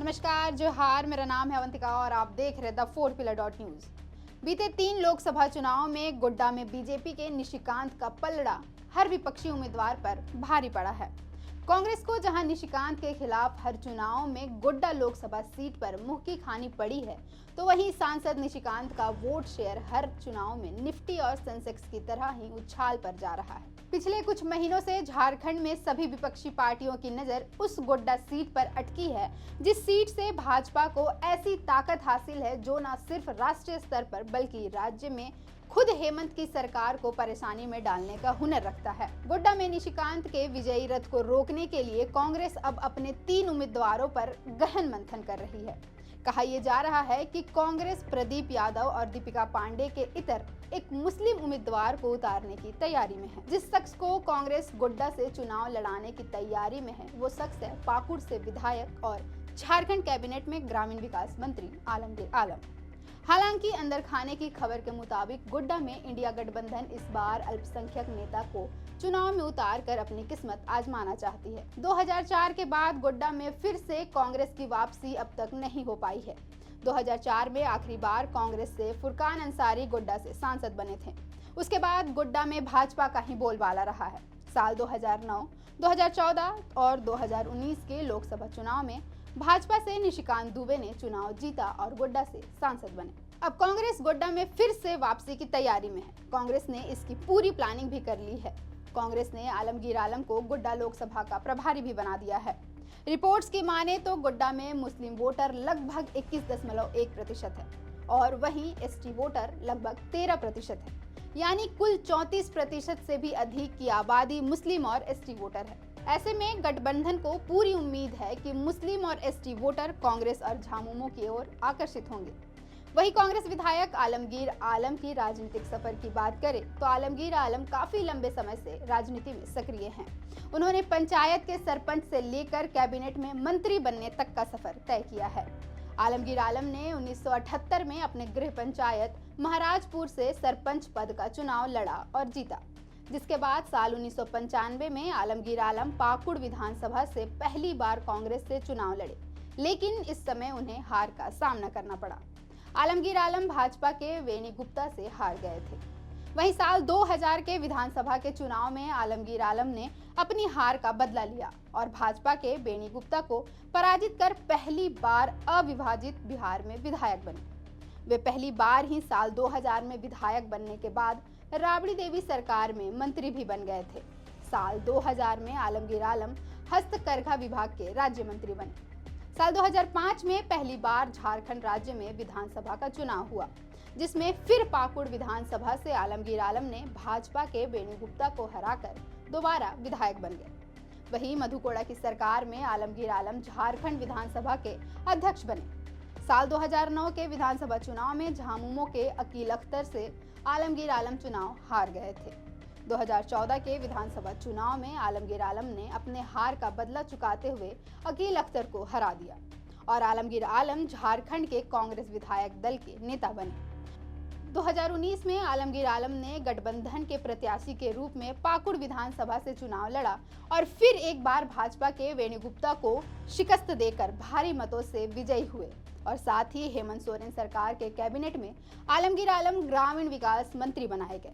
नमस्कार, जोहार। मेरा नाम है अवंतिका और आप देख रहे द फोर्थ पिलर न्यूज। बीते 3 लोकसभा चुनाव में गोड्डा में बीजेपी के निशिकांत का पलड़ा हर विपक्षी उम्मीदवार पर भारी पड़ा है। कांग्रेस को जहां निशिकांत के खिलाफ हर चुनाव में गोड्डा लोकसभा सीट पर मुंह की खानी पड़ी है, तो वहीं सांसद निशिकांत का वोट शेयर हर चुनाव में निफ्टी और सेंसेक्स की तरह ही उछाल पर जा रहा है। पिछले कुछ महीनों से झारखंड में सभी विपक्षी पार्टियों की नजर उस गोड्डा सीट पर अटकी है, जिस सीट से भाजपा को ऐसी ताकत हासिल है जो न सिर्फ राष्ट्रीय स्तर पर बल्कि राज्य में खुद हेमंत की सरकार को परेशानी में डालने का हुनर रखता है। गोड्डा में निशिकांत के विजयी रथ को रोकने के लिए कांग्रेस अब अपने 3 उम्मीदवारों पर गहन मंथन कर रही है। कहा यह जा रहा है कि कांग्रेस प्रदीप यादव और दीपिका पांडे के इतर एक मुस्लिम उम्मीदवार को उतारने की तैयारी में है। जिस शख्स को कांग्रेस गोड्डा से चुनाव लड़ाने की तैयारी में है, वो शख्स है पाकुड़ से विधायक और झारखंड कैबिनेट में ग्रामीण विकास मंत्री आलमगीर आलम। हालांकि अंदर खाने की खबर के मुताबिक गोड्डा में इंडिया गठबंधन इस बार अल्पसंख्यक नेता को चुनाव में उतार कर अपनी किस्मत आजमाना चाहती है। 2004 के बाद गोड्डा में फिर से कांग्रेस की वापसी अब तक नहीं हो पाई है। 2004 में आखिरी बार कांग्रेस से फुरकान अंसारी गोड्डा से सांसद बने थे। उसके बाद गोड्डा में भाजपा का ही बोलबाला रहा है। साल 2009, 2014 और 2019 के लोकसभा चुनाव में भाजपा से निशिकांत दुबे ने चुनाव जीता और गोड्डा से सांसद बने। अब कांग्रेस गोड्डा में फिर से वापसी की तैयारी में है। कांग्रेस ने इसकी पूरी प्लानिंग भी कर ली है। कांग्रेस ने आलमगीर आलम को गोड्डा लोकसभा का प्रभारी भी बना दिया है। रिपोर्ट्स की माने तो गोड्डा में मुस्लिम वोटर लगभग 21.1% है और वहीं एसटी वोटर लगभग 13% है, यानी कुल 34% से भी अधिक की आबादी मुस्लिम और एसटी वोटर है। ऐसे में गठबंधन को पूरी उम्मीद है कि मुस्लिम और एसटी वोटर कांग्रेस और झामुमो की ओर आकर्षित होंगे। वहीं कांग्रेस विधायक आलमगीर आलम की राजनीतिक सफर की बात करें तो आलमगीर आलम काफी लंबे समय से राजनीति में सक्रिय हैं। उन्होंने पंचायत के सरपंच से लेकर कैबिनेट में मंत्री बनने तक का सफर तय किया है। आलमगीर आलम ने 1978 में अपने गृह पंचायत महाराजपुर से सरपंच पद का चुनाव लड़ा और जीता, जिसके बाद साल 1995 में आलमगीर आलम पाकुड़ विधानसभा से पहली बार कांग्रेस से चुनाव लड़े, लेकिन इस समय उन्हें हार का सामना करना पड़ा। आलमगीर आलम भाजपा के वेणी गुप्ता से हार गए थे। वहीं साल 2000 के विधानसभा के चुनाव में आलमगीर आलम ने अपनी हार का बदला लिया और भाजपा के वेणी गुप्ता को पराजित कर पहली बार अविभाजित बिहार में विधायक बने। वे पहली बार ही साल 2000 में विधायक बनने के बाद राबड़ी देवी सरकार में मंत्री भी बन गए थे। साल 2000 में आलमगीर आलम हस्तकरघा विभाग के राज्य मंत्री बने। साल 2005 में पहली बार झारखंड राज्य में विधानसभा का चुनाव हुआ, जिसमें फिर पाकुड़ विधानसभा से आलमगीर आलम ने भाजपा के वेणु गुप्ता को हराकर दोबारा विधायक बन गए। वहीं मधु कोड़ा की सरकार में आलमगीर आलम झारखंड विधानसभा के अध्यक्ष बने। साल 2009 के विधानसभा चुनाव में झामुमो के अकील अख्तर से आलमगीर आलम चुनाव हार गए थे। 2014 के विधानसभा चुनाव में आलमगीर आलम ने अपने हार का बदला चुकाते हुए अकील अख्तर को हरा दिया और आलमगीर आलम झारखंड के कांग्रेस विधायक दल के नेता बने। 2019 में आलमगीर आलम ने गठबंधन के प्रत्याशी के रूप में पाकुड़ विधानसभा से चुनाव लड़ा और फिर एक बार भाजपा के वेणु गुप्ता को शिकस्त देकर भारी मतों से विजयी हुए और साथ ही हेमंत सोरेन सरकार के कैबिनेट में आलमगीर आलम ग्रामीण विकास मंत्री बनाए गए।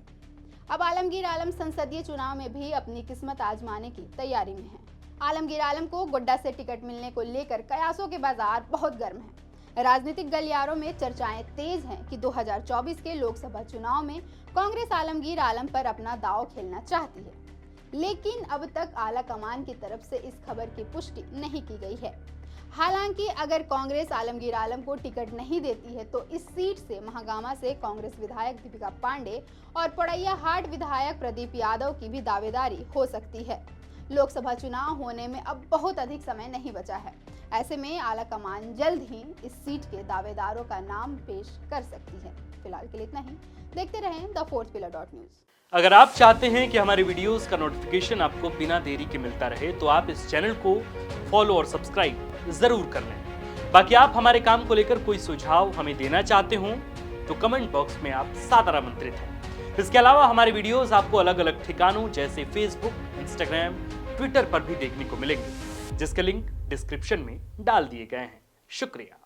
अब आलमगीर आलम संसदीय चुनाव में भी अपनी किस्मत आजमाने की तैयारी में है। आलमगीर आलम को गोड्डा से टिकट मिलने को लेकर कयासों के बाजार बहुत गर्म है। राजनीतिक गलियारों में चर्चाएं तेज हैं कि 2024 के लोकसभा चुनाव में कांग्रेस आलमगीर आलम पर अपना दांव खेलना चाहती है, लेकिन अब तक आला कमान की तरफ से इस खबर की पुष्टि नहीं की गई है। हालांकि अगर कांग्रेस आलमगीर आलम को टिकट नहीं देती है तो इस सीट से महागामा से कांग्रेस विधायक दीपिका पांडे और पड़ैया हाट विधायक प्रदीप यादव की भी दावेदारी हो सकती है। लोकसभा चुनाव होने में अब बहुत अधिक समय नहीं बचा है। ऐसे में आला कमान जल्द ही इस सीट के दावेदारों का नाम पेश कर सकती है। फिलहाल के लिए इतना ही। देखते रहें द फोर्थ पिलर न्यूज। अगर आप चाहते हैं कि हमारे वीडियोस का नोटिफिकेशन आपको बिना देरी के मिलता रहे तो आप इस चैनल को फॉलो और सब्सक्राइब जरूर कर लें। बाकी आप हमारे काम को लेकर कोई सुझाव हमें देना चाहते हो तो कमेंट बॉक्स में आप सादर आमंत्रित हैं। इसके अलावा हमारे वीडियोस आपको अलग अलग ठिकानों जैसे फेसबुक, इंस्टाग्राम, ट्विटर पर भी देखने को मिलेंगे, जिसके लिंक डिस्क्रिप्शन में डाल दिए गए हैं। शुक्रिया।